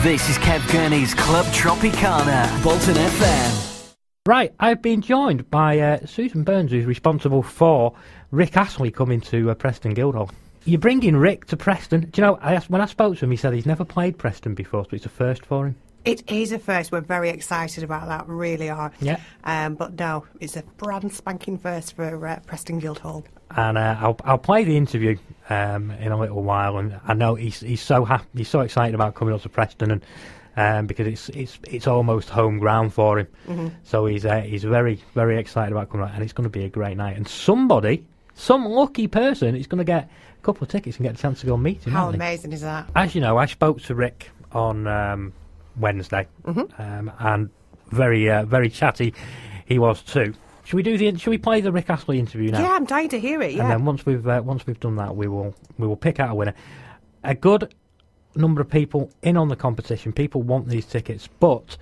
This is Kev Gurney's Club Tropicana, Bolton FM. Right, I've been joined by Susan Burns, who's responsible for Rick Astley coming to Preston Guildhall. You're bringing Rick to Preston. Do you know, when I spoke to him, he said he's never played Preston before, so it's a first for him. It is a first. We're very excited about that, really are. Yeah. But no, it's a brand spanking first for Preston Guildhall. And I'll play the interview in a little while, and I know he's so happy, he's so excited about coming up to Preston, and because it's almost home ground for him. Mm-hmm. So he's very, very excited about coming out, and it's going to be a great night. And some lucky person is going to get a couple of tickets and get a chance to go and meet him. How amazing is that? As you know, I spoke to Rick on Wednesday, and very, very chatty he was too. Should we play the Rick Astley interview now? Yeah, I'm dying to hear it. Yeah. And then once we've done that, we will pick out a winner. A good number of people in on the competition. People want these tickets, but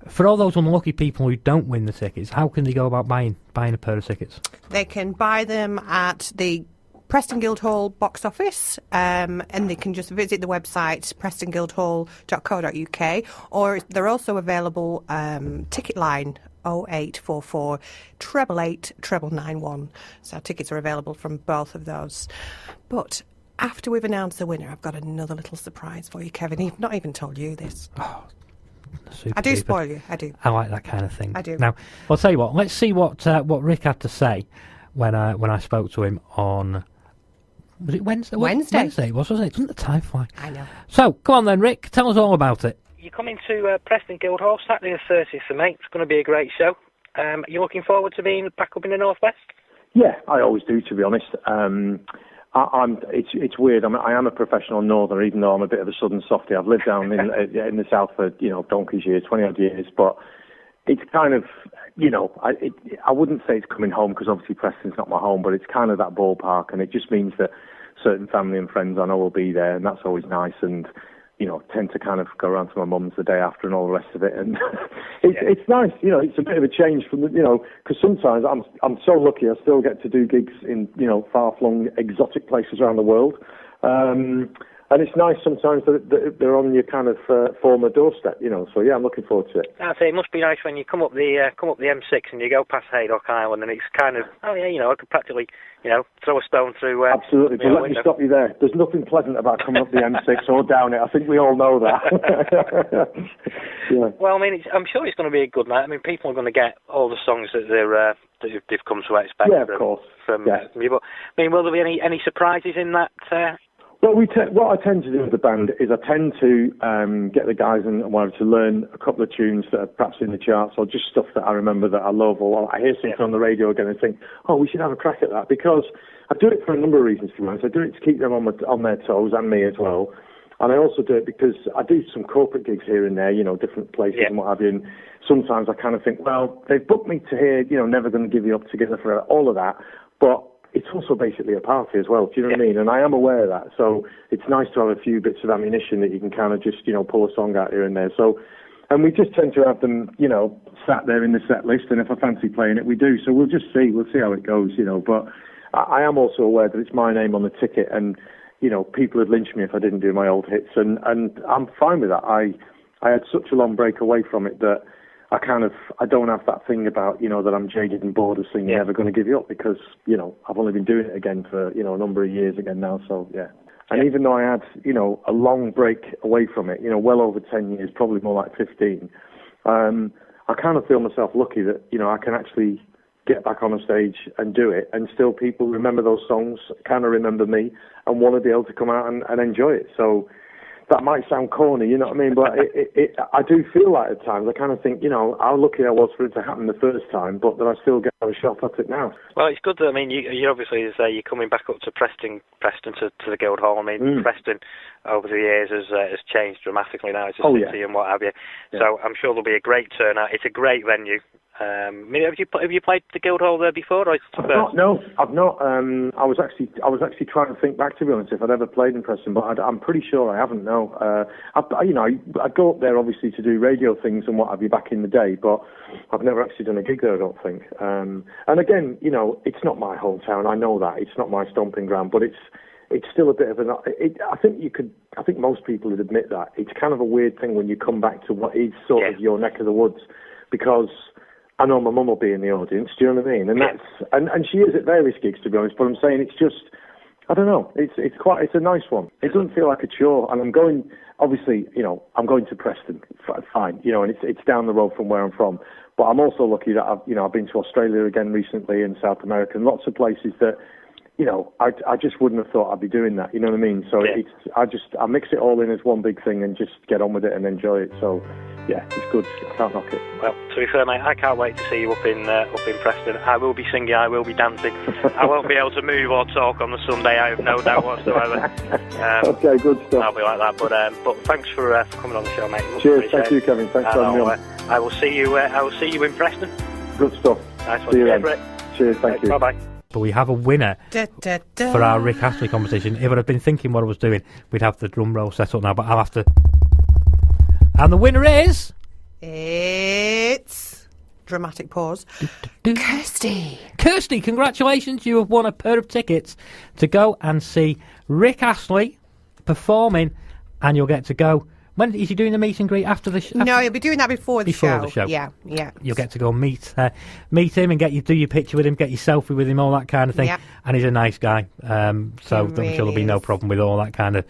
for all those unlucky people who don't win the tickets, how can they go about buying a pair of tickets? They can buy them at the Preston Guildhall box office, and they can just visit the website prestonguildhall.co.uk, or they're also available ticket line 0844 888 991. So tickets are available from both of those. But after we've announced the winner, I've got another little surprise for you, Kevin. I've not even told you this. Oh, I do spoil you. I do. I like that kind of thing. I do. Now, I'll tell you what. Let's see what Rick had to say when I spoke to him on. Was it Wednesday? Wednesday it was, wasn't it? Doesn't the time fly? I know. So, come on then, Rick. Tell us all about it. You're coming to Preston Guildhall Saturday the 30th of May. It's going to be a great show. You're looking forward to being back up in the Northwest? Yeah, I always do, to be honest. It's weird. I am a professional northerner, even though I'm a bit of a southern softie. I've lived down in the south for donkey's years, 20-odd years, but it's kind of, I wouldn't say it's coming home, because obviously Preston's not my home, but it's kind of that ballpark, and it just means that certain family and friends I know will be there, and that's always nice, and tend to kind of go around to my mum's the day after and all the rest of it, and it's nice, it's a bit of a change from because sometimes I'm so lucky I still get to do gigs in far-flung exotic places around the world. And it's nice sometimes that they're on your kind of former doorstep, So yeah, I'm looking forward to it. I'd say it must be nice when you come up the M6 and you go past Haydock Island, and it's kind of I could practically throw a stone through. Absolutely, but let me stop you there. There's nothing pleasant about coming up the M6 or down it. I think we all know that. Yeah. Well, I mean, I'm sure it's going to be a good night. I mean, people are going to get all the songs that they've come to expect. Yeah, of course. From you. But I mean, will there be any surprises in that? Well, what I tend to do with the band is I tend to get the guys and whatever to learn a couple of tunes that are perhaps in the charts, or just stuff that I remember that I love, or I hear something on the radio again and think, oh, we should have a crack at that, because I do it for a number of reasons, to be honest. I do it to keep them on their toes, and me as well. And I also do it because I do some corporate gigs here and there, different places and what have you. And sometimes I kind of think, well, they've booked me to hear, Never Gonna Give You Up Together, for all of that, but it's also basically a party as well, do you know what I mean? And I am aware of that, so it's nice to have a few bits of ammunition that you can kind of just, pull a song out here and there. So, and we just tend to have them, sat there in the set list, and if I fancy playing it, we do. So we'll see how it goes, But I am also aware that it's my name on the ticket, and, people would lynch me if I didn't do my old hits, and I'm fine with that. I had such a long break away from it that I don't have that thing about, that I'm jaded and bored of singing Never Gonna Give You Up, because, I've only been doing it again for, a number of years again now, so, yeah. And even though I had, a long break away from it, well over 10 years, probably more like 15, I kind of feel myself lucky that, I can actually get back on a stage and do it, and still people remember those songs, kind of remember me, and want to be able to come out and enjoy it, so that might sound corny, you know what I mean? But I do feel like at times, I kind of think, how lucky I was for it to happen the first time, but that I still get a shot at it now. Well, it's good that, I mean, you obviously, as you're coming back up to Preston to the Guildhall. I mean, Preston over the years has changed dramatically now. It's a city and what have you. Yeah. So I'm sure there'll be a great turnout. It's a great venue. I mean, have you played the Guildhall there before? Or No, I've not. I was actually trying to think back, to be honest, if I'd ever played in Preston, but I'm pretty sure I haven't. No, I go up there obviously to do radio things and what have you back in the day, but I've never actually done a gig there, I don't think. And again, it's not my hometown. I know that it's not my stomping ground, but it's still a bit of an. I think you could I think most people would admit that. It's kind of a weird thing when you come back to what is sort of your neck of the woods, because I know my mum will be in the audience, do you know what I mean? And and she is at various gigs, to be honest, but I'm saying it's just, I don't know, it's a nice one. It doesn't feel like a chore, and I'm going, obviously, I'm going to Preston, fine, and it's down the road from where I'm from, but I'm also lucky that I've been to Australia again recently, and South America, and lots of places that, I just wouldn't have thought I'd be doing that, you know what I mean? So I mix it all in as one big thing and just get on with it and enjoy it. So, yeah, it's good. I can't knock it. Well, to be fair, mate, I can't wait to see you up in Preston. I will be singing, I will be dancing. I won't be able to move or talk on the Sunday, I have no doubt whatsoever. Okay, good stuff. I'll be like that, but thanks for coming on the show, mate. Cheers, thank you, Kevin. Thanks for having me on. I will see you in Preston. Good stuff. Nice one. See you then. Cheers, thank you. Bye-bye. But we have a winner for our Rick Astley competition. If I'd have been thinking what I was doing, we'd have the drum roll set up now, but I'll have to... And the winner is... It's... Dramatic pause. Kirsty. Kirsty, congratulations. You have won a pair of tickets to go and see Rick Astley performing, and you'll get to go... When is he doing the meet and greet after the show? No, he'll be doing that before the show. Before the show. Yeah. You'll get to go meet him and do your picture with him, get your selfie with him, all that kind of thing. Yeah. And he's a nice guy, so I'm sure there'll be no problem with all that kind of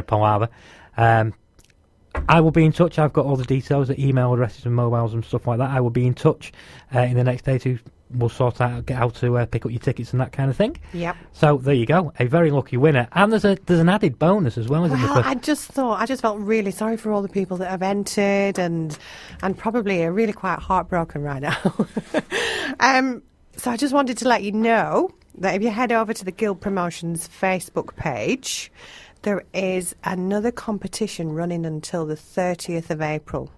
palaver. I will be in touch. I've got all the details, the email addresses and mobiles and stuff like that. I will be in touch in the next day to. We'll sort out get how to pick up your tickets and that kind of thing. Yep. So there you go, a very lucky winner, and there's an added bonus as well. I just felt really sorry for all the people that have entered, and probably are really quite heartbroken right now. So I just wanted to let you know that if you head over to the Guild Promotions Facebook page, there is another competition running until the 30th of April.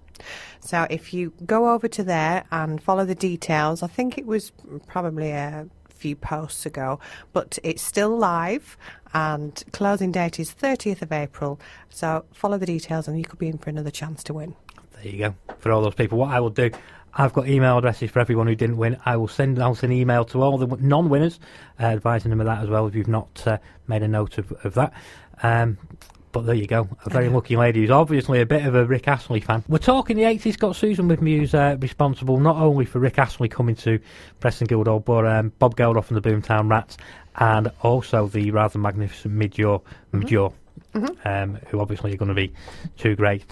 So if you go over to there and follow the details, I think it was probably a few posts ago, but it's still live and closing date is 30th of April. So follow the details and you could be in for another chance to win. There you go. For all those people, what I will do, I've got email addresses for everyone who didn't win. I'll send an email to all the non-winners, advising them of that as well if you've not made a note of that. But there you go, a very lucky lady who's obviously a bit of a Rick Astley fan. We're talking the 80s Got Susan with me, who's responsible not only for Rick Astley coming to Preston Guildhall, but Bob Geldof and the Boomtown Rats, and also the rather magnificent Midjaw, who obviously are going to be two great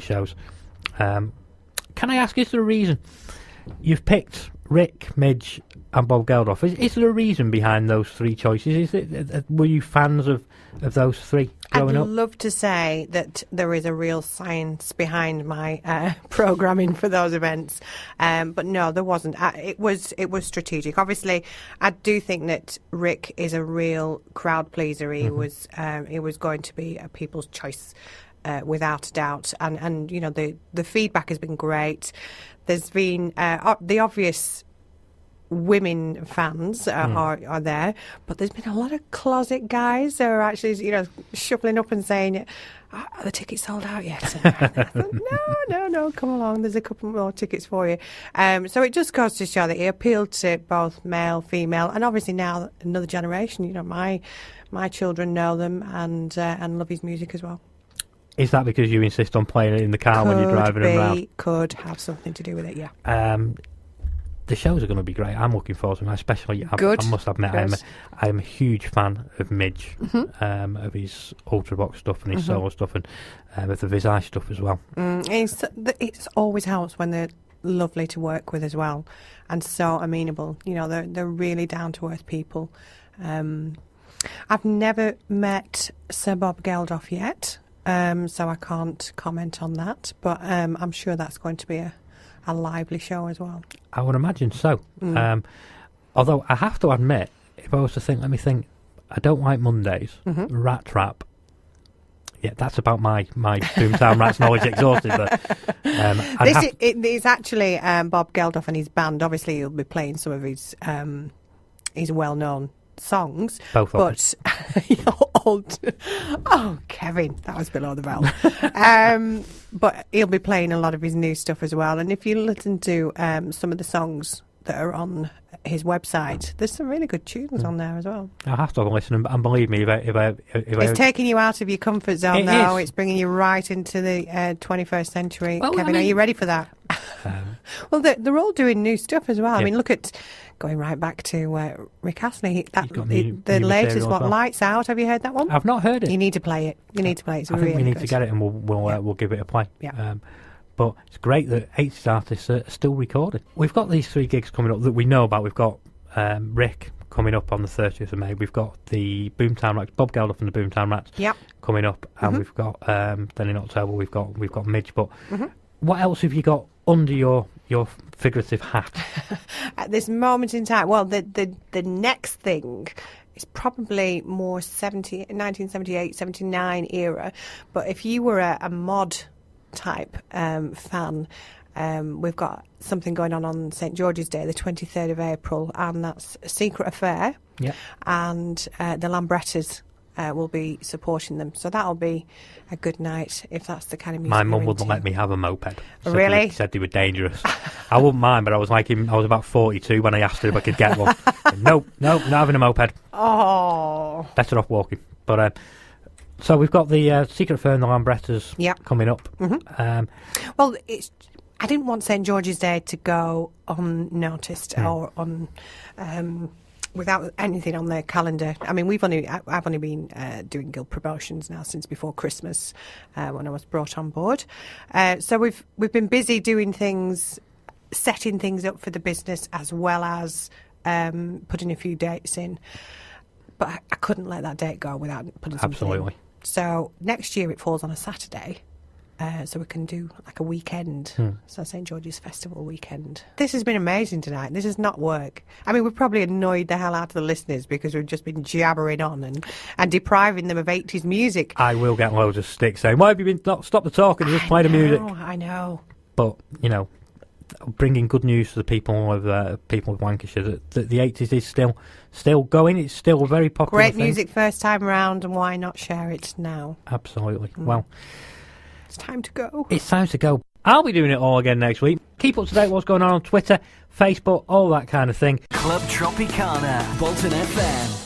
shows. Can I ask, is there a reason you've picked Rick, Midge and Bob Geldof? Is there a reason behind those three choices? Were you fans of those three growing up? I'd love to say that there is a real science behind my programming for those events, but no, there wasn't. It was strategic. Obviously, I do think that Rick is a real crowd pleaser. He was going to be a people's choice. Without a doubt, and the feedback has been great. There's been the obvious women fans are there, but there's been a lot of closet guys that are actually shuffling up and saying, "Are the tickets sold out yet?" I thought, no, come along. There's a couple more tickets for you. So it just goes to show that he appealed to both male, female, and obviously now another generation. My children know them and love his music as well. Is that because you insist on playing it in the car when you're driving around? Could have something to do with it, yeah. The shows are going to be great. I'm looking forward to them, especially. I must admit, I'm a huge fan of Midge, of his Ultravox stuff and his solo stuff, and of the Visage stuff as well. It always helps when they're lovely to work with as well, and so amenable. They're really down to earth people. I've never met Sir Bob Geldof yet. So I can't comment on that, but I'm sure that's going to be a lively show as well. I would imagine so. Although I have to admit, if I was to think, let me think, I don't like Mondays, Rat Trap. Yeah, that's about my Boomtown Rats knowledge exhausted. But it's actually Bob Geldof and his band. Obviously, he'll be playing some of his well-known songs, both but Kevin, that was below the belt. But he'll be playing a lot of his new stuff as well. And if you listen to some of the songs that are on his website. There's some really good tunes on there as well. I'll have to have a listen, and believe me, It's taking you out of your comfort zone now. It's bringing you right into the 21st century. Well, Kevin, are you ready for that? Well, they're all doing new stuff as well. Yeah. I mean, look at going right back to Rick Astley. The latest one, Lights Out. Have you heard that one? I've not heard it. You need to play it. It's I really think we need good. to get it, and we'll give it a play. Yeah. But it's great that 80s artists are still recording. We've got these 3 gigs coming up that we know about. We've got Rick coming up on the 30th of May. We've got the Boomtown Rats, Bob Geldof and the Boomtown Rats coming up. And we've got, then in October, we've got Midge. But what else have you got under your figurative hat? At this moment in time, well, the next thing is probably more 1978, 79 era. But if you were a mod type fan, we've got something going on St George's Day, the 23rd of April, and that's Secret Affair. Yeah. And the Lambrettas will be supporting them, so that'll be a good night if that's the kind of music. My mum wouldn't let me have a moped. Really? Said they were dangerous. I wouldn't mind, but I was like I was about 42 when I asked her if I could get one. Nope, not having a moped. Oh, better off walking. But so we've got the Secret Affair and the Lambrettas coming up. Well, I didn't want St George's Day to go unnoticed or on without anything on their calendar. I mean, I've only been doing guild promotions now since before Christmas when I was brought on board. So we've been busy doing things, setting things up for the business, as well as putting a few dates in. But I couldn't let that date go without putting something Absolutely. in. So next year it falls on a Saturday. So we can do like a weekend, so St George's Festival weekend. This has been amazing tonight. This is not work. I mean, we've probably annoyed the hell out of the listeners because we've just been jabbering on and depriving them of 80s music. I will get loads of sticks saying, why have you been stop the talking and just play the music? I know. But, bringing good news to the people of Lancashire that the 80s is still going. It's still a very popular Great music first time round, and why not share it now? Absolutely. Well, it's time to go. It's time to go. I'll be doing it all again next week. Keep up to date what's going on Twitter, Facebook, all that kind of thing. Club Tropicana, Bolton FM.